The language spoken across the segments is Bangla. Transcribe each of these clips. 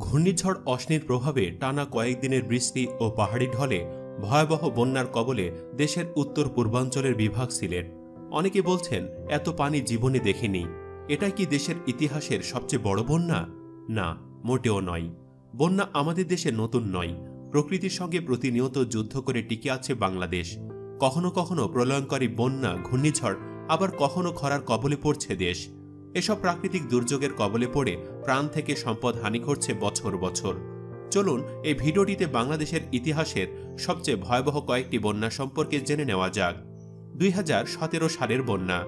ঘূর্ণিঝড় অশ্নির প্রভাবে টানা কয়েকদিনের বৃষ্টি ও পাহাড়ি ঢলে ভয়াবহ বন্যার কবলে দেশের উত্তর পূর্বাঞ্চলের বিভাগ সিলেট। অনেকে বলছেন, এত পানি জীবনে দেখেনি। এটাই কি দেশের ইতিহাসের সবচেয়ে বড় বন্যা? না, মোটেও নয়। বন্যা আমাদের দেশে নতুন নয়। প্রকৃতির সঙ্গে প্রতিনিয়ত যুদ্ধ করে টিকে আছে বাংলাদেশ। কখনো কখনো প্রলয়ঙ্করী বন্যা, ঘূর্ণিঝড়, আবার কখনো খরার কবলে পড়ছে দেশ। এসব প্রাকৃতিক দুর্যোগের কবলে পড়ে প্রাণ থেকে সম্পদ হানি ঘটছে বছর বছর। চলুন এই ভিডিওটিতে বাংলাদেশের ইতিহাসের সবচেয়ে ভয়াবহ কয়েকটি বন্যা সম্পর্কে জেনে নেওয়া যাক। 2017 সালের বন্যা।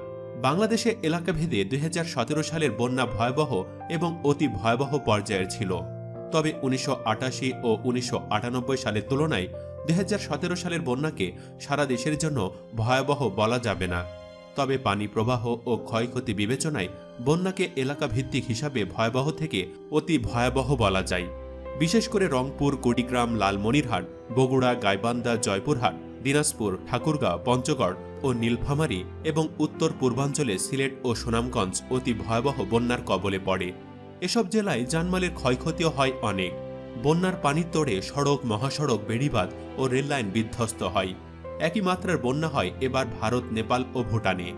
বাংলাদেশে এলাকাভেদে 2017 সালের বন্যা ভয়াবহ এবং অতি ভয়াবহ পর্যায়ের ছিল। তবে 1988 ও 1998 সালের তুলনায় 2017 সালের বন্যাকে সারা দেশের জন্য ভয়াবহ বলা যাবে না। তবে পানি প্রবাহ ও ক্ষয়ক্ষতি বিবেচনায় বন্যাকে এলাকা ভিত্তিক হিসাবে ভয়াবহ থেকে অতি ভয়াবহ বলা যায়। বিশেষ করে রংপুর, কুড়িগ্রাম, লালমনিরহাট, বগুড়া, গাইবান্ধা, জয়পুরহাট, দিনাজপুর, ঠাকুরগাঁও, পঞ্চগড় ও নীলফামারী এবং উত্তর পূর্বাঞ্চলে সিলেট ও সুনামগঞ্জ অতি ভয়াবহ বন্যার কবলে পড়ে। এসব জেলায় জানমালের ক্ষয়ক্ষতিও হয় অনেক। বন্যার পানির তোড়ে সড়ক, মহাসড়ক, বেড়িবাঁধ ও রেললাইন বিধ্বস্ত হয়। একই মাত্রার বন্যা হয় এবার ভারত, নেপাল ও ভুটানে।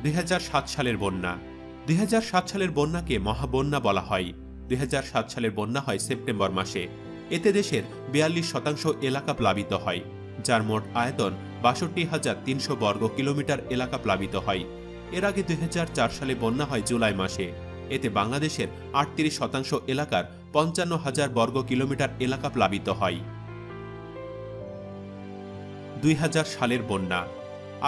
2007 সালের বন্যা। 2007 সালের বন্যাকে মহাবন্যা বলা হয়। 2007 সালের বন্যা হয় সেপ্টেম্বর মাসে। এতে দেশের 42% এলাকা প্লাবিত হয়, যার মোট আয়তন 62,300 বর্গ কিলোমিটার এলাকা প্লাবিত হয়। এর আগে 2004 সালে বন্যা হয় জুলাই মাসে। এতে বাংলাদেশের 38% এলাকার 55,000 বর্গ কিলোমিটার এলাকা প্লাবিত হয়। 2000 সালের বন্যা।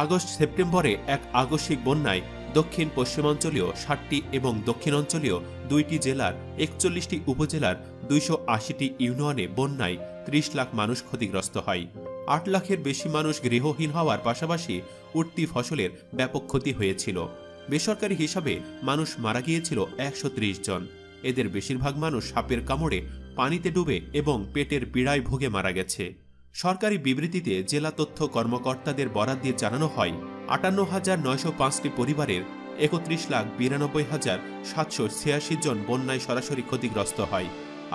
আগস্ট-সেপ্টেম্বরে এক আকস্মিক বন্যায় দক্ষিণ পশ্চিমাঞ্চলীয় 60টি এবং দক্ষিণাঞ্চলীয় 2টি জেলার 41টি উপজেলার 280টি ইউনিয়নে বন্যায় 30 লাখ মানুষ ক্ষতিগ্রস্ত হয়। 8 লাখের বেশি মানুষ গৃহহীন হওয়ার পাশাপাশি উঠতি ফসলের ব্যাপক ক্ষতি হয়েছিল। বেসরকারি হিসাবে মানুষ মারা গিয়েছিল 130 জন। এদের বেশিরভাগ মানুষ সাপের কামড়ে, পানিতে ডুবে এবং পেটের পীড়ায় ভুগে মারা গেছে। সরকারি বিবৃতিতে জেলা তথ্য কর্মকর্তাদের বরাত দিয়ে জানানো হয়, 58,905টি পরিবারের 31,92,786 জন বন্যায় সরাসরি ক্ষতিগ্রস্ত হয়।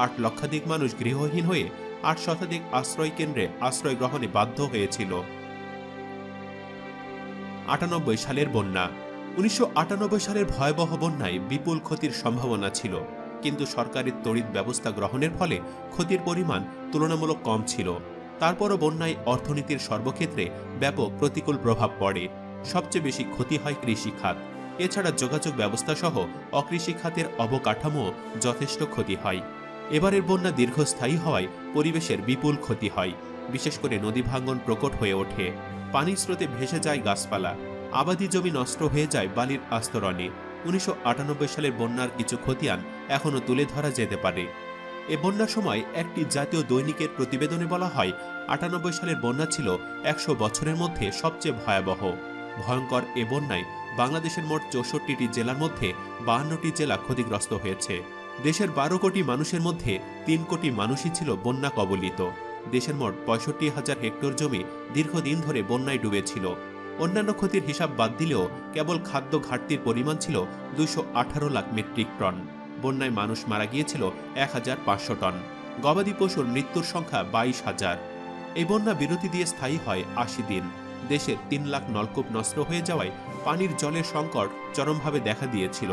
8 লক্ষাধিক মানুষ গৃহহীন হয়ে 8 শতাধিক আশ্রয় কেন্দ্রে আশ্রয় গ্রহণে বাধ্য হয়েছিল। 98 সালের বন্যা। 1998 সালের ভয়াবহ বন্যায় বিপুল ক্ষতির সম্ভাবনা ছিল, কিন্তু সরকারের তড়িৎ ব্যবস্থা গ্রহণের ফলে ক্ষতির পরিমাণ তুলনামূলক কম ছিল। তারপরও বন্যায় অর্থনীতির সর্বক্ষেত্রে ব্যাপক প্রতিকূল প্রভাব পড়ে। সবচেয়ে বেশি ক্ষতি হয় কৃষি খাত। এছাড়া যোগাযোগ ব্যবস্থা সহ অকৃষি খাতের অবকাঠামো যথেষ্ট ক্ষতি হয়। এবারের বন্যা দীর্ঘস্থায়ী হওয়ায় পরিবেশের বিপুল ক্ষতি হয়। বিশেষ করে নদী ভাঙ্গন প্রকট হয়ে ওঠে। পানির স্রোতে ভেসে যায় গাছপালা। আবাদি জমি নষ্ট হয়ে যায় বালির আস্তরণে। 1998 সালের বন্যার কিছু খতিয়ান এখনও তুলে ধরা যেতে পারে। এ বন্যার সময় একটি জাতীয় দৈনিকের প্রতিবেদনে বলা হয়, 98 সালের বন্যা ছিল 100 বছরের মধ্যে সবচেয়ে ভয়াবহ। ভয়ঙ্কর এ বন্যায় বাংলাদেশের মোট 64টি জেলার মধ্যে 52টি জেলা ক্ষতিগ্রস্ত হয়েছে। দেশের 12 কোটি মানুষের মধ্যে 3 কোটি মানুষই ছিল বন্যা কবলিত। দেশের মোট 65,000 হেক্টর জমি দীর্ঘদিন ধরে বন্যায় ডুবেছিল। অন্যান্য ক্ষতির হিসাব বাদ দিলেও কেবল খাদ্য ঘাটতির পরিমাণ ছিল 218 লাখ মেট্রিক টন। বন্যায় মানুষ মারা গিয়েছিল 1,500 টন। গবাদি পশুর মৃত্যুর সংখ্যা 22,000। এই বন্যা বিরতি দিয়ে স্থায়ী হয় 80 দিন। দেশের 3 লাখ নলকূপ নষ্ট হয়ে যাওয়ায় পানির জলের সংকট চরমভাবে দেখা দিয়েছিল।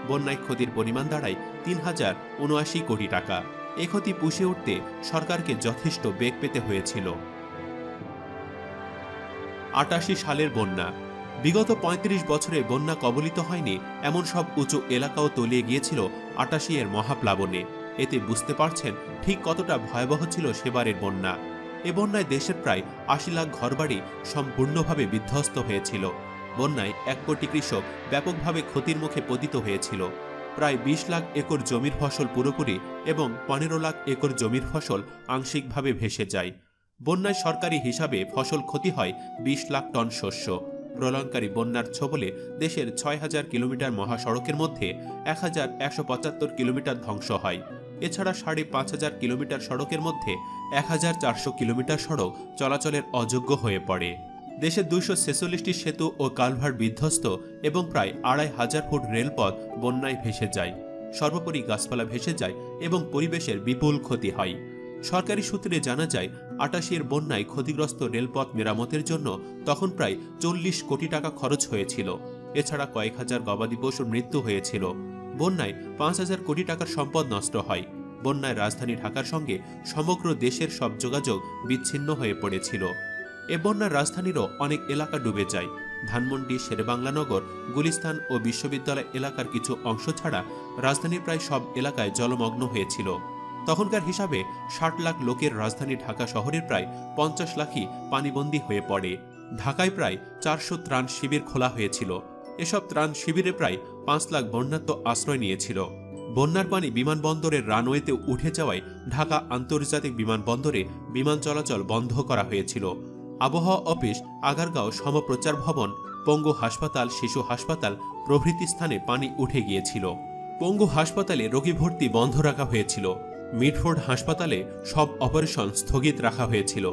বন্যায় ক্ষতির পরিমাণ দাঁড়ায় 3,079 কোটি টাকা। এ ক্ষতি পুষে উঠতে সরকারকে যথেষ্ট বেগ পেতে হয়েছিল। 88 সালের বন্যা। বিগত 35 বছরে বন্যা কবলিত হয়নি এমন সব উঁচু এলাকাও তলিয়ে গিয়েছিল 88 এর মহাপ্লাবনে। এতে বুঝতে পারছেন ঠিক কতটা ভয়াবহ ছিল সেবারের বন্যা। এ বন্যায় দেশের প্রায় 80 লাখ ঘরবাড়ি সম্পূর্ণভাবে বিধ্বস্ত হয়েছিল। বন্যায় 1 কোটি কৃষক ব্যাপকভাবে ক্ষতির মুখে পতিত হয়েছিল। প্রায় 20 লাখ একর জমির ফসল পুরোপুরি এবং 15 লাখ একর জমির ফসল আংশিকভাবে ভেসে যায়। বন্যায় সরকারি হিসাবে ফসল ক্ষতি হয় 20 লাখ টন শস্য। প্রলয়ঙ্করী বন্যার ছোবলে দেশের 6,000 কিলোমিটার মহাসড়কের মধ্যে 1,175 কিলোমিটার ধ্বংস হয়। এছাড়া 5,500 কিলোমিটার সড়কের মধ্যে 1,400 কিলোমিটার সড়ক চলাচলের অযোগ্য হয়ে পড়ে। দেশের 246টি সেতু ও কালভার্ট বিধ্বস্ত এবং প্রায় 2,500 ফুট রেলপথ বন্যায় ভেসে যায়। সর্বোপরি গাছপালা ভেসে যায় এবং পরিবেশের বিপুল ক্ষতি হয়। সরকারি সূত্রে জানা যায় 88 বন্যায় ক্ষতিগ্রস্ত রেলপথ মেরামতের জন্য তখন প্রায় 40 কোটি টাকা খরচ হয়েছিল। এছাড়া কয়েক হাজার গবাদি পশুর মৃত্যু হয়েছিল। বন্যায় 5000 কোটি টাকার সম্পদ নষ্ট হয়। বন্যায় রাজধানী ঢাকার সঙ্গে সমগ্র দেশের সব যোগাযোগ বিচ্ছিন্ন হয়ে পড়েছিল। এ বন্যার রাজধানীরও অনেক এলাকা ডুবে যায়। ধানমন্ডি, শেরেবাংলানগর, গুলিস্তান ও বিশ্ববিদ্যালয় এলাকার কিছু অংশ ছাড়া রাজধানীর প্রায় সব এলাকায় জলমগ্ন হয়েছিল। তখনকার হিসাবে 60 লাখ লোকের রাজধানী ঢাকা শহরের প্রায় 50 লাখই পানিবন্দী হয়ে পড়ে। ঢাকায় প্রায় 400 ত্রাণ শিবির খোলা হয়েছিল। এসব ত্রাণ শিবিরে প্রায় 5 লাখ বন্যার্ত আশ্রয় নিয়েছিল। বন্যার পানি বিমানবন্দরের রানওয়েতে উঠে যাওয়ায় ঢাকা আন্তর্জাতিক বিমানবন্দরে বিমান চলাচল বন্ধ করা হয়েছিল। আবহাওয়া অফিস, আগারগাঁও সমপ্রচার ভবন, পঙ্গু হাসপাতাল, শিশু হাসপাতাল প্রভৃতি স্থানে পানি উঠে গিয়েছিল। পঙ্গু হাসপাতালে রোগী ভর্তি বন্ধ রাখা হয়েছিল। মিডফোর্ড হাসপাতালে সব অপারেশন স্থগিত রাখা হয়েছিল।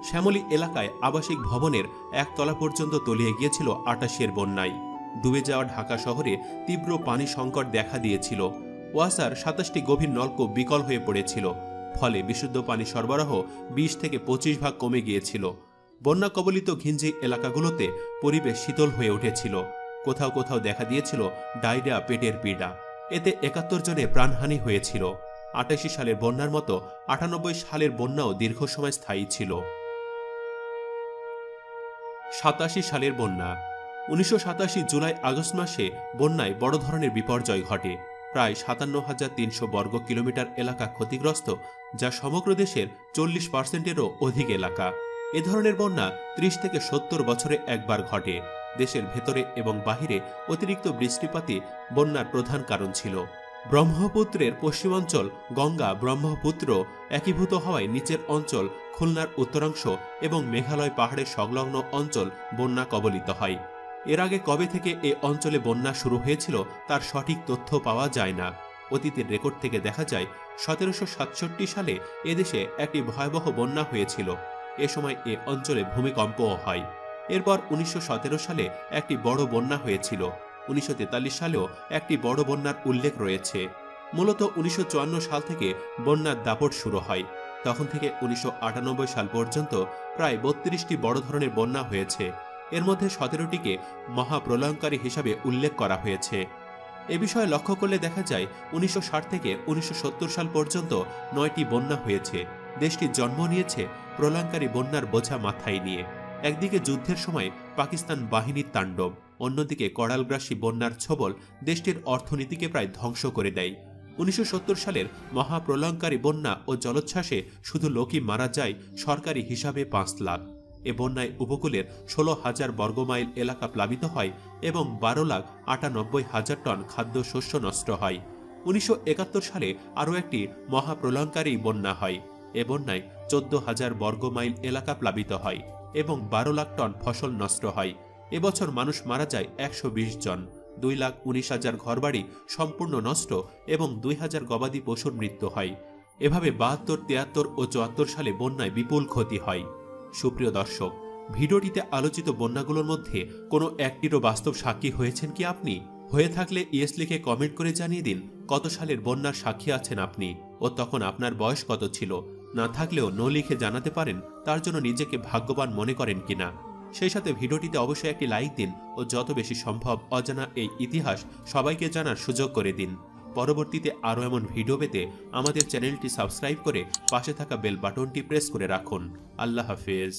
শ্যামলী এলাকায় আবাসিক ভবনের 1 তলা পর্যন্ত তলিয়ে গিয়েছিল 88 বন্যায়। ডুবে যাওয়া ঢাকা শহরে তীব্র পানি সংকট দেখা দিয়েছিল। ওয়াসার 27টি গভীর নলকূপ বিকল হয়ে পড়েছিল। ফলে বিশুদ্ধ পানি সরবরাহ 20 থেকে 25 ভাগ কমে গিয়েছিল। বন্যা কবলিত ঘিঞ্জি এলাকাগুলোতে পরিবেশ শীতল হয়ে উঠেছিল। কোথাও কোথাও দেখা দিয়েছিল ডায়রিয়া, পেটের পীড়া। এতে 71 জনের প্রাণহানি হয়েছিল। 88 সালের বন্যার মতো 98 সালের বন্যাও দীর্ঘ সময় স্থায়ী ছিল। 87 সালের বন্যা। 1987 জুলাই আগস্ট মাসে বন্যায় বড় ধরনের বিপর্যয় ঘটে। প্রায় 57,300 বর্গ কিলোমিটার এলাকা ক্ষতিগ্রস্ত, যা সমগ্র দেশের 40%-এরও অধিক এলাকা। এ ধরনের বন্যা 30 থেকে 70 বছরে একবার ঘটে। দেশের ভেতরে এবং বাহিরে অতিরিক্ত বৃষ্টিপাতই বন্যার প্রধান কারণ ছিল। ব্রহ্মপুত্রের পশ্চিমাঞ্চল গঙ্গা ব্রহ্মপুত্র একীভূত হওয়ায় নিচের অঞ্চল, খুলনার উত্তরাংশ এবং মেঘালয় পাহাড়ের সংলগ্ন অঞ্চল বন্যা কবলিত হয়। এর আগে কবে থেকে এ অঞ্চলে বন্যা শুরু হয়েছিল তার সঠিক তথ্য পাওয়া যায় না। অতীতের রেকর্ড থেকে দেখা যায় 1767 সালে এদেশে একটি ভয়াবহ বন্যা হয়েছিল। এ সময় এ অঞ্চলে ভূমিকম্পও হয়। এরপর 1917 সালে একটি বড় বন্যা হয়েছিল। 1943 সালেও একটি বড় বন্যার উল্লেখ রয়েছে। মূলত 1954 সাল থেকে বন্যার দাপট শুরু হয়। তখন থেকে 1998 সাল পর্যন্ত প্রায় 32টি বড় ধরনের বন্যা হয়েছে। এর মধ্যে 17টিকে মহাপ্রলয়ঙ্কারী হিসাবে উল্লেখ করা হয়েছে। এ বিষয়ে লক্ষ্য করলে দেখা যায় 1960 থেকে 1970 সাল পর্যন্ত 9টি বন্যা হয়েছে। দেশটি জন্ম নিয়েছে প্রলয়ঙ্কারী বন্যার বোঝা মাথায় নিয়ে। একদিকে যুদ্ধের সময় পাকিস্তান বাহিনীর তাণ্ডব, অন্যদিকে কড়ালগ্রাসী বন্যার ছোবল দেশটির অর্থনীতিকে প্রায় ধ্বংস করে দেয়। 1970 সালের মহাপ্রলয়ঙ্কারী বন্যা ও জলোচ্ছ্বাসে শুধু লোকই মারা যায় সরকারি হিসাবে 5 লাখ। এ বন্যায় উপকূলের 16,000 বর্গমাইল এলাকা প্লাবিত হয় এবং 12,98,000 টন খাদ্যশস্য নষ্ট হয়। 1971 সালে আরও একটি মহাপ্রলয়ঙ্কারী বন্যা হয়। এ বন্যায় 14,000 বর্গমাইল এলাকা প্লাবিত হয় এবং 12 লাখ টন ফসল নষ্ট হয়। এবছর মানুষ মারা যায় 120 জন। 2,19,000 ঘরবাড়ি সম্পূর্ণ নষ্ট এবং 2,000 গবাদি পশুর মৃত্যু হয়। এভাবে 72, 73 ও 74 সালে বন্যায় বিপুল ক্ষতি হয়। সুপ্রিয় দর্শক, ভিডিওটিতে আলোচিত বন্যাগুলোর মধ্যে কোনো একটিরও বাস্তব সাক্ষী হয়েছেন কি আপনি? হয়ে থাকলে ইয়েস লিখে কমেন্ট করে জানিয়ে দিন কত সালের বন্যার সাক্ষী আছেন আপনি ও তখন আপনার বয়স কত ছিল। না থাকলেও নো লিখে জানাতে পারেন তার জন্য নিজেকে ভাগ্যবান মনে করেন কিনা। সেই সাথে ভিডিওটিতে অবশ্যই একটি লাইক দিন ও যত বেশি সম্ভব অজানা এই ইতিহাস সবাইকে জানার সুযোগ করে দিন। পরবর্তীতে আরও এমন ভিডিও পেতে আমাদের চ্যানেলটি সাবস্ক্রাইব করে পাশে থাকা বেল বাটনটি প্রেস করে রাখুন। আল্লাহ হাফেজ।